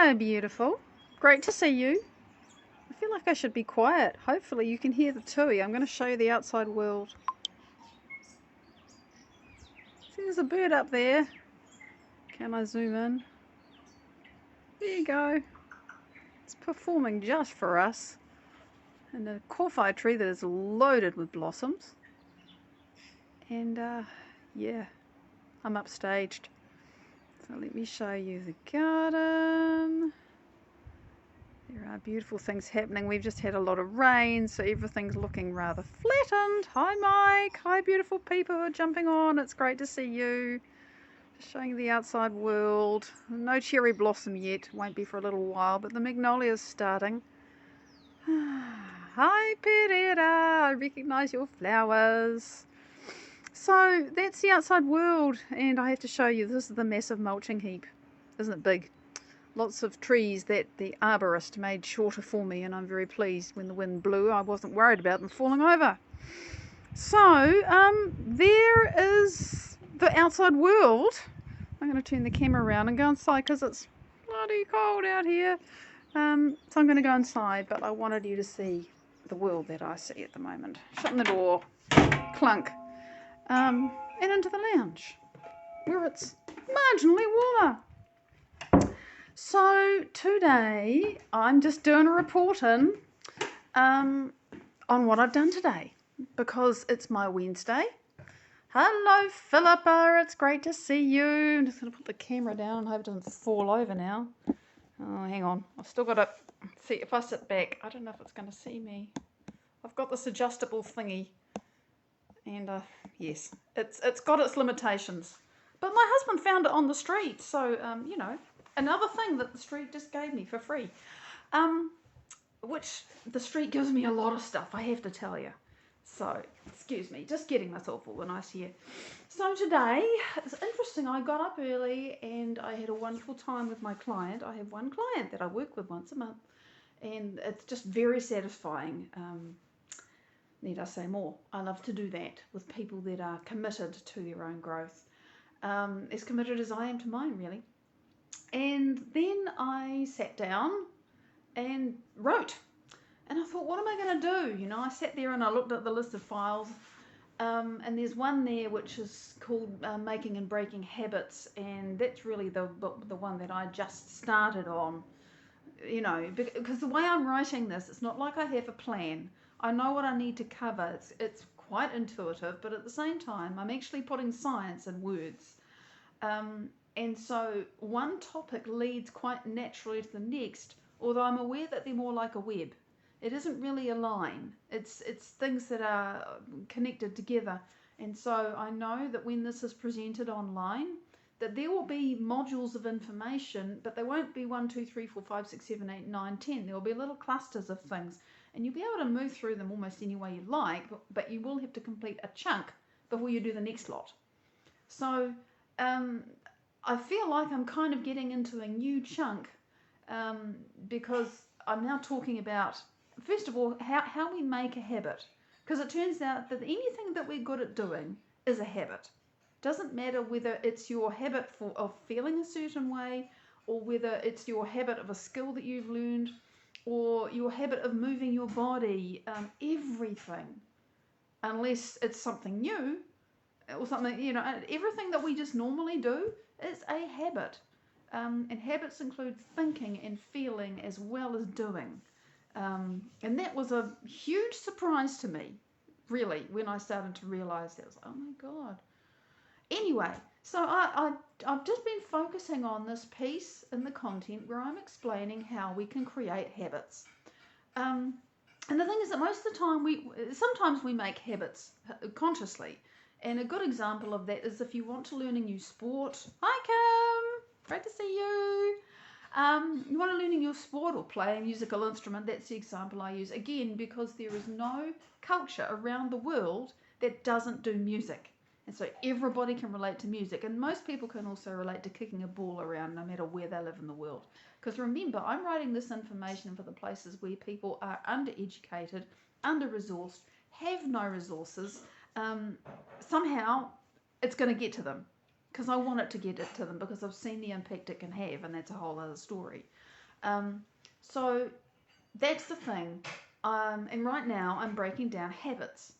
Hello, beautiful. Great to see you. I feel like I should be quiet. Hopefully you can hear the tui. I'm going to show you the outside world. See, there's a bird up there. Can I zoom in? There you go. It's performing just for us. And a kowhai tree that is loaded with blossoms. And yeah, I'm upstaged. So let me show you the garden. There are beautiful things happening. We've just had a lot of rain, so everything's looking rather flattened. Hi, Mike. Hi, beautiful people who are jumping on. It's great to see you. Just showing you the outside world. No cherry blossom yet. Won't be for a little while, but the magnolia's starting. Hi, Pereira. I recognise your flowers. So that's the outside world, and I have to show you, this is the massive mulching heap. Isn't it big? Lots of trees that the arborist made shorter for me, and I'm very pleased. When the wind blew, I wasn't worried about them falling over. So there is the outside world. I'm going to turn the camera around and go inside because it's bloody cold out here. So I'm going to go inside, but I wanted you to see the world that I see at the moment. Shutting the door, clunk, and into the lounge where it's marginally warmer. So today I'm just doing a reporting on what I've done today because it's my Wednesday. Hello Philippa, it's great to see you. I'm just going to put the camera down and hope it doesn't fall over now. Oh, hang on, I've still got to see if I sit back. I don't know if it's going to see me. I've got this adjustable thingy and yes, it's got its limitations. But my husband found it on the street, so you know, another thing that the street just gave me for free. Which the street gives me a lot of stuff, I have to tell you. So, excuse me, just getting myself all nice here. So today, it's interesting, I got up early and I had a wonderful time with my client. I have one client that I work with once a month, and it's just very satisfying. Need I say more? I love to do that with people that are committed to their own growth. As committed as I am to mine, really. And then I sat down and wrote. And I thought, what am I going to do? You know, I sat there and I looked at the list of files. And there's one there which is called Making and Breaking Habits. And that's really the one that I just started on. You know, because the way I'm writing this, it's not like I have a plan. I know what I need to cover. It's quite intuitive, but at the same time, I'm actually putting science in words. And so one topic leads quite naturally to the next, although I'm aware that they're more like a web. It isn't really a line. It's things that are connected together. And so I know that when this is presented online, that there will be modules of information, but they won't be 1, 2, 3, 4, 5, 6, 7, 8, 9, 10. There will be little clusters of things. And you'll be able to move through them almost any way you like, but you will have to complete a chunk before you do the next lot. So I feel like I'm kind of getting into a new chunk because I'm now talking about, first of all, how we make a habit. Because it turns out that anything that we're good at doing is a habit. Doesn't matter whether it's your habit of feeling a certain way, or whether it's your habit of a skill that you've learned, or your habit of moving your body, everything, unless it's something new, or something, you know, everything that we just normally do is a habit. And habits include thinking and feeling as well as doing. And that was a huge surprise to me, really, when I started to realise that. I was like, oh my God. Anyway, so I've just been focusing on this piece in the content where I'm explaining how we can create habits. And the thing is that most of the time, sometimes we make habits consciously. And a good example of that is if you want to learn a new sport. Hi, Kim. Great to see you. You want to learn a new sport or play a musical instrument. That's the example I use. Again, because there is no culture around the world that doesn't do music. And so everybody can relate to music. And most people can also relate to kicking a ball around no matter where they live in the world. Because remember, I'm writing this information for the places where people are undereducated, under-resourced, have no resources. Somehow it's going to get to them. because I want it to get it to them, because I've seen the impact it can have, and that's a whole other story. So that's the thing. And right now I'm breaking down habits.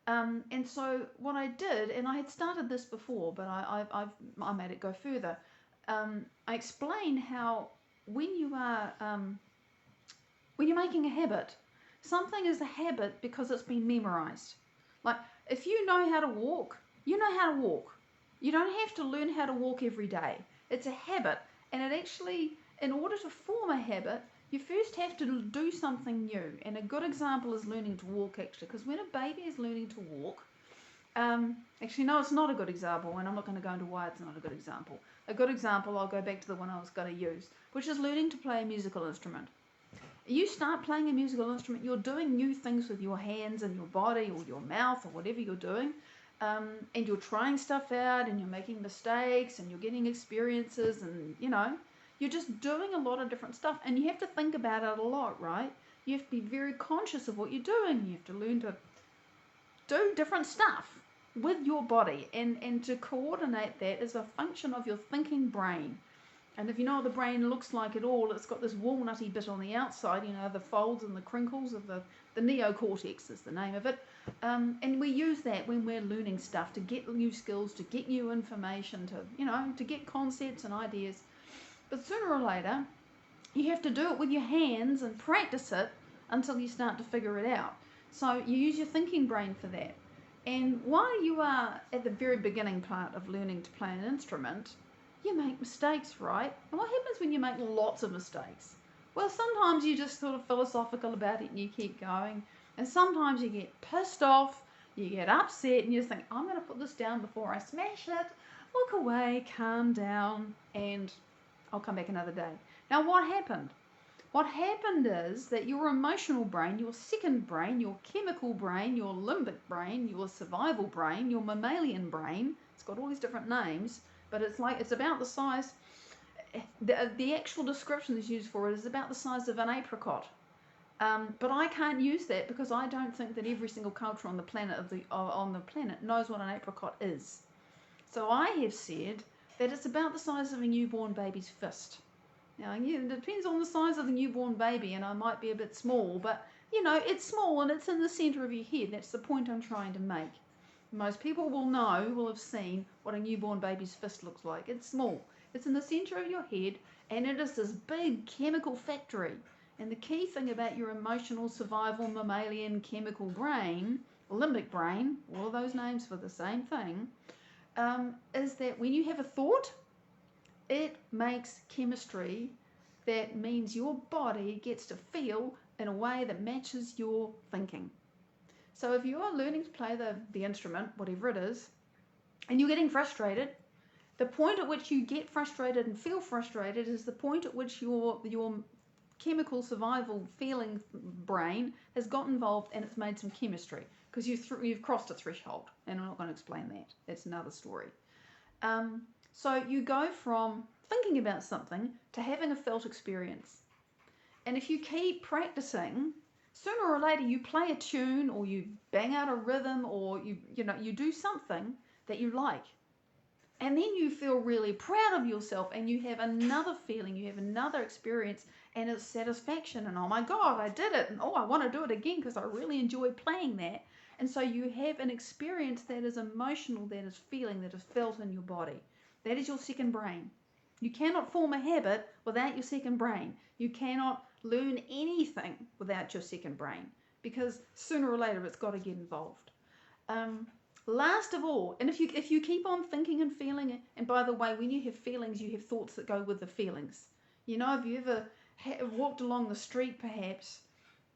And so what I did, and I had started this before, but I made it go further. I explained how when you are when you're making a habit, something is a habit because it's been memorized. Like if you know how to walk, you know how to walk. You don't have to learn how to walk every day. It's a habit, and it actually, in order to form a habit, you first have to do something new. And a good example is learning to walk, actually, because when a baby is learning to walk, actually, no, it's not a good example, and I'm not going to go into why it's not a good example. A good example, I'll go back to the one I was going to use, which is learning to play a musical instrument. You start playing a musical instrument, you're doing new things with your hands and your body or your mouth or whatever you're doing, and you're trying stuff out, and you're making mistakes, and you're getting experiences, and you're just doing a lot of different stuff, and you have to think about it a lot, right? You have to be very conscious of what you're doing. You have to learn to do different stuff with your body, and to coordinate that is a function of your thinking brain. And if you know what the brain looks like at all, it's got this walnutty bit on the outside, the folds and the crinkles of the neocortex is the name of it. And we use that when we're learning stuff to get new skills, to get new information, to get concepts and ideas. But sooner or later, you have to do it with your hands and practice it until you start to figure it out. So you use your thinking brain for that. And while you are at the very beginning part of learning to play an instrument, you make mistakes, right? And what happens when you make lots of mistakes? Well, sometimes you're just sort of philosophical about it and you keep going. And sometimes you get pissed off, you get upset, and you think, I'm going to put this down before I smash it. Look away, calm down, and I'll come back another day. Now, what happened? What happened is that your emotional brain, your second brain, your chemical brain, your limbic brain, your survival brain, your mammalian brain, it's got all these different names, but it's about the size, the actual description that's used for it is about the size of an apricot. But I can't use that because I don't think that every single culture on the planet knows what an apricot is. So I have said that it's about the size of a newborn baby's fist. Now, it depends on the size of the newborn baby, and I might be a bit small, but it's small and it's in the centre of your head. That's the point I'm trying to make. Most people will have seen what a newborn baby's fist looks like. It's small. It's in the centre of your head, and it is this big chemical factory. And the key thing about your emotional, survival, mammalian, chemical brain, limbic brain, all of those names for the same thing, is that when you have a thought, it makes chemistry that means your body gets to feel in a way that matches your thinking. So if you are learning to play the instrument, whatever it is, and you're getting frustrated, the point at which you get frustrated and feel frustrated is the point at which your chemical survival feeling brain has got involved and it's made some chemistry, because you've crossed a threshold, and I'm not going to explain that. That's another story. So you go from thinking about something to having a felt experience. And if you keep practicing, sooner or later you play a tune, or you bang out a rhythm, or you do something that you like. And then you feel really proud of yourself, and you have another feeling, you have another experience, and it's satisfaction, and oh my God, I did it, and oh, I want to do it again because I really enjoy playing that. And so you have an experience that is emotional, that is feeling, that is felt in your body. That is your second brain. You cannot form a habit without your second brain. You cannot learn anything without your second brain, because sooner or later it's got to get involved. Last of all, and if you keep on thinking and feeling, and by the way, when you have feelings, you have thoughts that go with the feelings. If you ever walked along the street perhaps,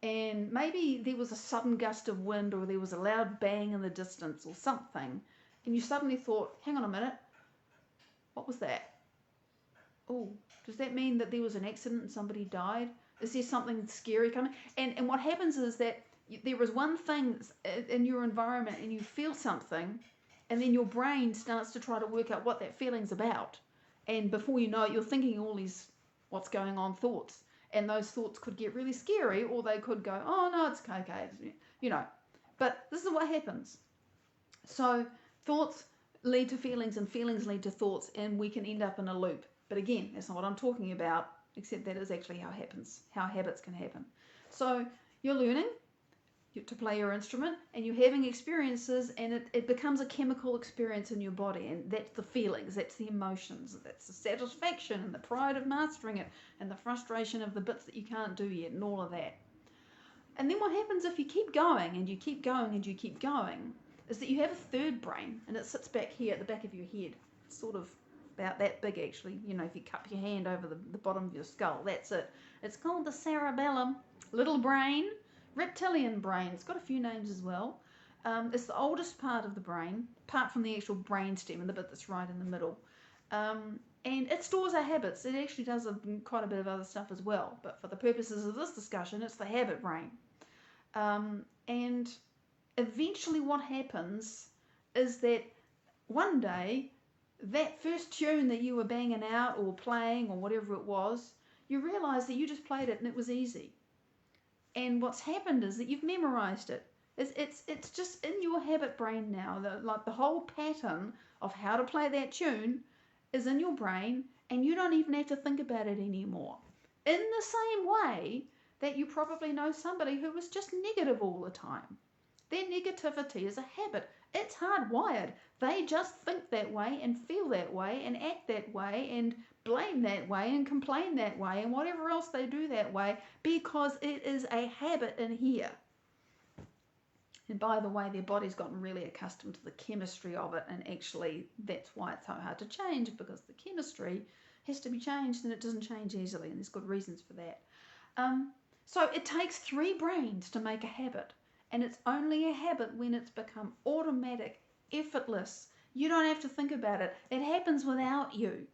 and maybe there was a sudden gust of wind, or there was a loud bang in the distance or something, and you suddenly thought, hang on a minute, what was that? Oh, does that mean that there was an accident and somebody died? Is there something scary coming? And what happens is that there is one thing in your environment, and you feel something, and then your brain starts to try to work out what that feeling's about. And before you know it, you're thinking all these what's going on thoughts. And those thoughts could get really scary, or they could go, oh no, it's okay, But this is what happens. So thoughts, lead to feelings, and feelings lead to thoughts, and we can end up in a loop. But again, that's not what I'm talking about, except that is actually how habits can happen. So you're learning to play your instrument, and you're having experiences, and it becomes a chemical experience in your body, and that's the feelings, that's the emotions, that's the satisfaction and the pride of mastering it, and the frustration of the bits that you can't do yet, and all of that. And then what happens if you keep going and you keep going and you keep going is that you have a third brain, and it sits back here at the back of your head, sort of about that big actually. If you cup your hand over the bottom of your skull, that's it. It's called the cerebellum, little brain, reptilian brain. It's got a few names as well. It's the oldest part of the brain, apart from the actual brainstem and the bit that's right in the middle. And it stores our habits. It actually does quite a bit of other stuff as well, but for the purposes of this discussion, it's the habit brain. And eventually what happens is that one day, that first tune that you were banging out or playing or whatever it was, you realise that you just played it and it was easy. And what's happened is that you've memorised it. It's just in your habit brain now. The whole pattern of how to play that tune is in your brain, and you don't even have to think about it anymore. In the same way that you probably know somebody who was just negative all the time. Their negativity is a habit. It's hardwired. They just think that way and feel that way and act that way and blame that way and complain that way and whatever else they do that way, because it is a habit in here. And by the way, their body's gotten really accustomed to the chemistry of it, and actually that's why it's so hard to change, because the chemistry has to be changed and it doesn't change easily, and there's good reasons for that. So it takes 3 brains to make a habit. And it's only a habit when it's become automatic, effortless. You don't have to think about it. It happens without you.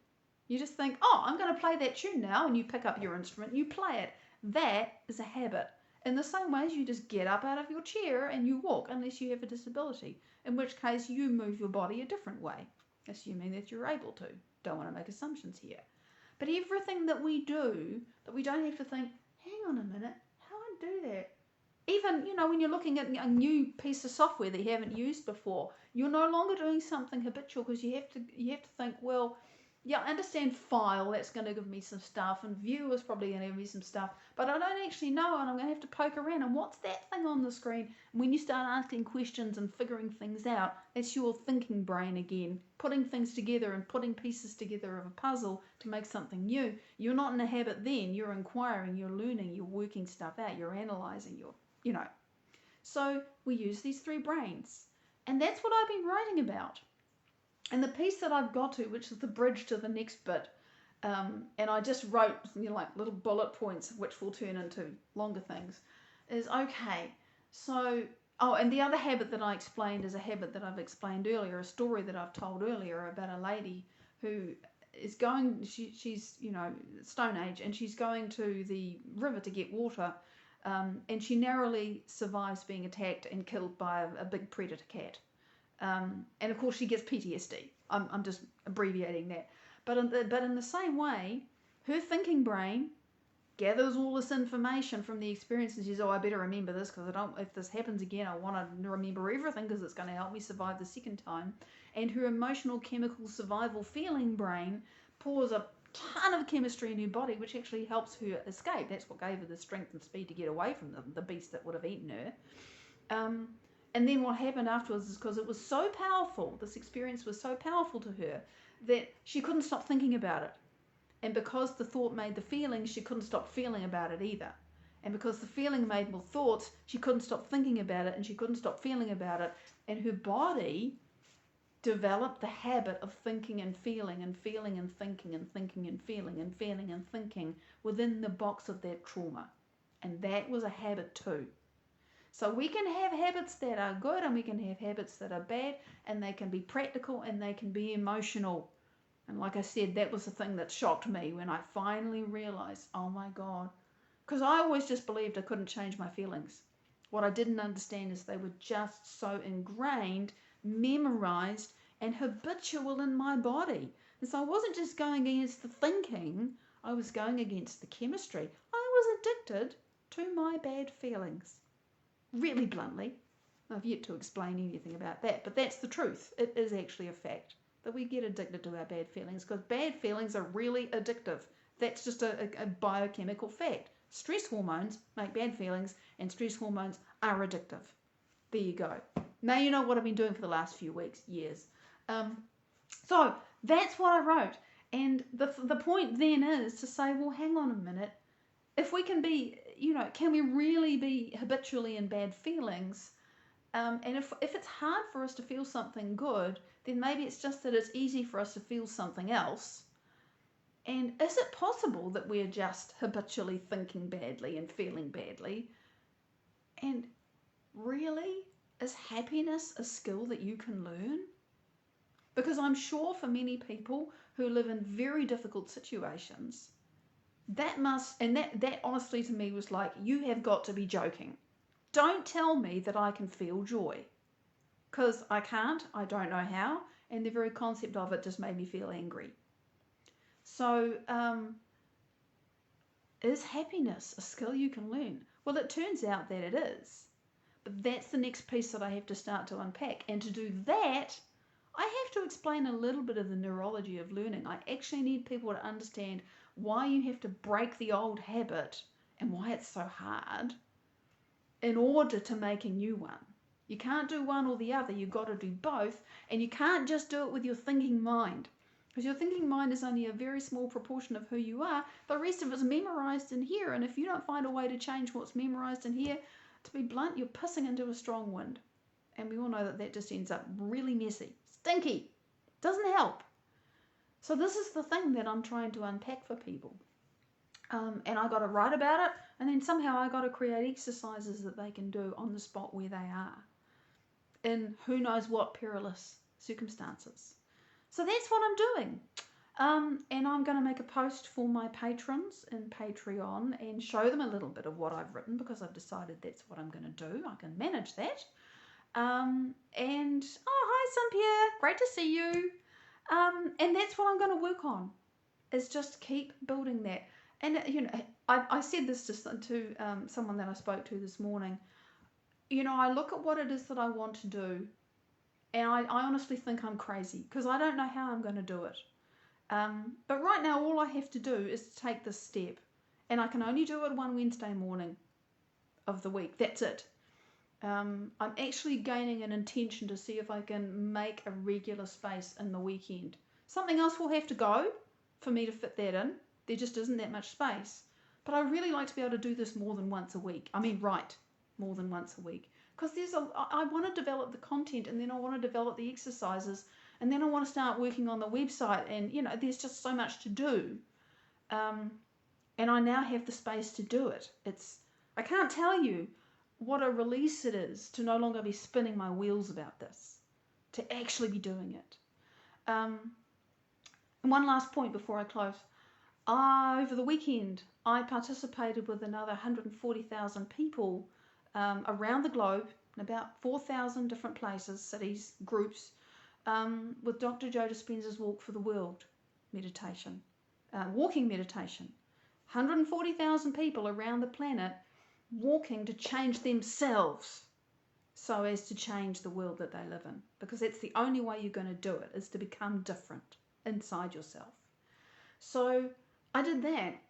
You just think, oh, I'm going to play that tune now, and you pick up your instrument and you play it. That is a habit. In the same way as you just get up out of your chair and you walk, unless you have a disability, in which case you move your body a different way, assuming that you're able to. Don't want to make assumptions here. But everything that we do, that we don't have to think, hang on a minute, how do I do that? Even, when you're looking at a new piece of software that you haven't used before, you're no longer doing something habitual, because you have to think, well, yeah, I understand file, that's going to give me some stuff, and view is probably going to give me some stuff, but I don't actually know, and I'm going to have to poke around, and what's that thing on the screen? And when you start asking questions and figuring things out, that's your thinking brain again, putting things together and putting pieces together of a puzzle to make something new. You're not in a habit then, you're inquiring, you're learning, you're working stuff out, you're analysing, So we use these 3 brains, and that's what I've been writing about. And the piece that I've got to, which is the bridge to the next bit, and I just wrote like little bullet points which will turn into longer things, is okay. So, and the other habit that I explained is a habit that I've explained earlier, a story that I've told earlier about a lady who is going, she's Stone Age, and she's going to the river to get water, and she narrowly survives being attacked and killed by a big predator cat. And of course she gets PTSD. I'm just abbreviating that. But in the same way, her thinking brain gathers all this information from the experience and says, oh, I better remember this, because if this happens again, I want to remember everything, because it's going to help me survive the second time. And her emotional, chemical, survival, feeling brain pours a ton of chemistry in her body, which actually helps her escape. That's what gave her the strength and speed to get away from the beast that would have eaten her. And then what happened afterwards is, because it was so powerful, this experience was so powerful to her, that she couldn't stop thinking about it. And because the thought made the feeling, she couldn't stop feeling about it either. And because the feeling made more thoughts, she couldn't stop thinking about it, and she couldn't stop feeling about it. And her body developed the habit of thinking and feeling and feeling and thinking and thinking and feeling and feeling and thinking within the box of that trauma. And that was a habit too. So we can have habits that are good, and we can have habits that are bad, and they can be practical and they can be emotional. And like I said, that was the thing that shocked me when I finally realized, oh my God, because I always just believed I couldn't change my feelings. What I didn't understand is they were just so ingrained, memorized, and habitual in my body. And so I wasn't just going against the thinking, I was going against the chemistry. I was addicted to my bad feelings. Really bluntly. I've yet to explain anything about that, but that's the truth. It is actually a fact that we get addicted to our bad feelings because bad feelings are really addictive. That's just a biochemical fact. Stress hormones make bad feelings, and stress hormones are addictive. There you go. Now you know what I've been doing for the last few weeks, years. So that's what I wrote. And the point then is to say, well, hang on a minute. If we can be, can we really be habitually in bad feelings? And if it's hard for us to feel something good, then maybe it's just that it's easy for us to feel something else. And is it possible that we're just habitually thinking badly and feeling badly? And really, is happiness a skill that you can learn? Because I'm sure for many people who live in very difficult situations, that honestly to me was like, you have got to be joking. Don't tell me that I can feel joy. Because I can't, I don't know how, and the very concept of it just made me feel angry. So, is happiness a skill you can learn? Well, it turns out that it is. But that's the next piece that I have to start to unpack. And to do that, I have to explain a little bit of the neurology of learning. I actually need people to understand why you have to break the old habit and why it's so hard in order to make a new one. You can't do one or the other. You've got to do both. And you can't just do it with your thinking mind. Because your thinking mind is only a very small proportion of who you are. The rest of it's memorized in here. And if you don't find a way to change what's memorized in here, to be blunt, you're pissing into a strong wind. And we all know that that just ends up really messy. Stinky. Doesn't help. So this is the thing that I'm trying to unpack for people. And I got to write about it. And then somehow I got to create exercises that they can do on the spot where they are. In who knows what perilous circumstances. So that's what I'm doing. And I'm going to make a post for my patrons in Patreon and show them a little bit of what I've written because I've decided that's what I'm going to do. I can manage that. And, oh, hi, Cynthia. Great to see you. And that's what I'm going to work on, is just keep building that. And, I said this to someone that I spoke to this morning. I look at what it is that I want to do, and I honestly think I'm crazy because I don't know how I'm going to do it. But right now, all I have to do is to take this step, and I can only do it one Wednesday morning of the week. That's it. I'm actually gaining an intention to see if I can make a regular space in the weekend. Something else will have to go for me to fit that in. There just isn't that much space. But I really like to be able to do this more than once a week. More than once a week. Because I want to develop the content, and then I want to develop the exercises, and then I want to start working on the website, and there's just so much to do. And I now have the space to do it. I can't tell you what a release it is to no longer be spinning my wheels about this, to actually be doing it. And one last point before I close. Over the weekend, I participated with another 140,000 people around the globe in about 4,000 different places, cities, groups, with Dr. Joe Dispenza's Walk for the World meditation, walking meditation. 140,000 people around the planet walking to change themselves so as to change the world that they live in. Because that's the only way you're going to do it, is to become different inside yourself. So I did that.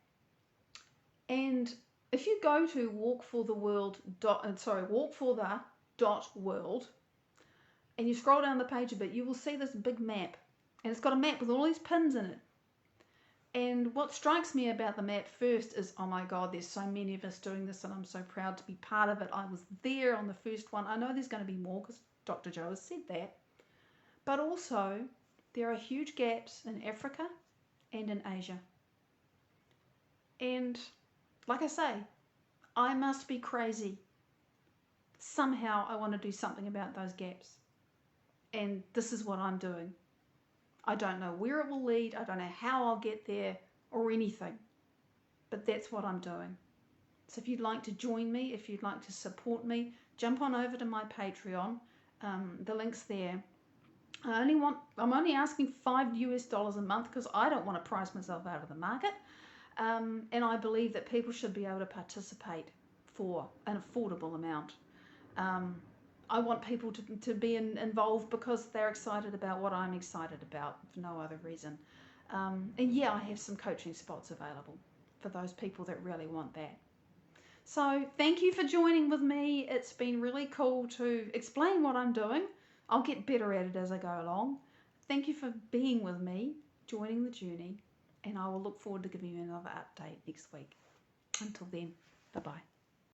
And if you go to walkforthe.world, and you scroll down the page a bit, you will see this big map. And it's got a map with all these pins in it. And what strikes me about the map first is, oh my God, there's so many of us doing this, and I'm so proud to be part of it. I was there on the first one. I know there's going to be more because Dr. Joe has said that. But also, there are huge gaps in Africa and in Asia. And like I say, I must be crazy. Somehow I want to do something about those gaps. And this is what I'm doing. I don't know where it will lead. I don't know how I'll get there or anything. But that's what I'm doing. So if you'd like to join me, if you'd like to support me, jump on over to my Patreon. The link's there. I'm only asking $5 a month because I don't want to price myself out of the market. And I believe that people should be able to participate for an affordable amount. I want people to be involved because they're excited about what I'm excited about, for no other reason. And yeah, I have some coaching spots available for those people that really want that. So thank you for joining with me. It's been really cool to explain what I'm doing. I'll get better at it as I go along. Thank you for being with me, joining the journey, and I will look forward to giving you another update next week. Until then, bye-bye.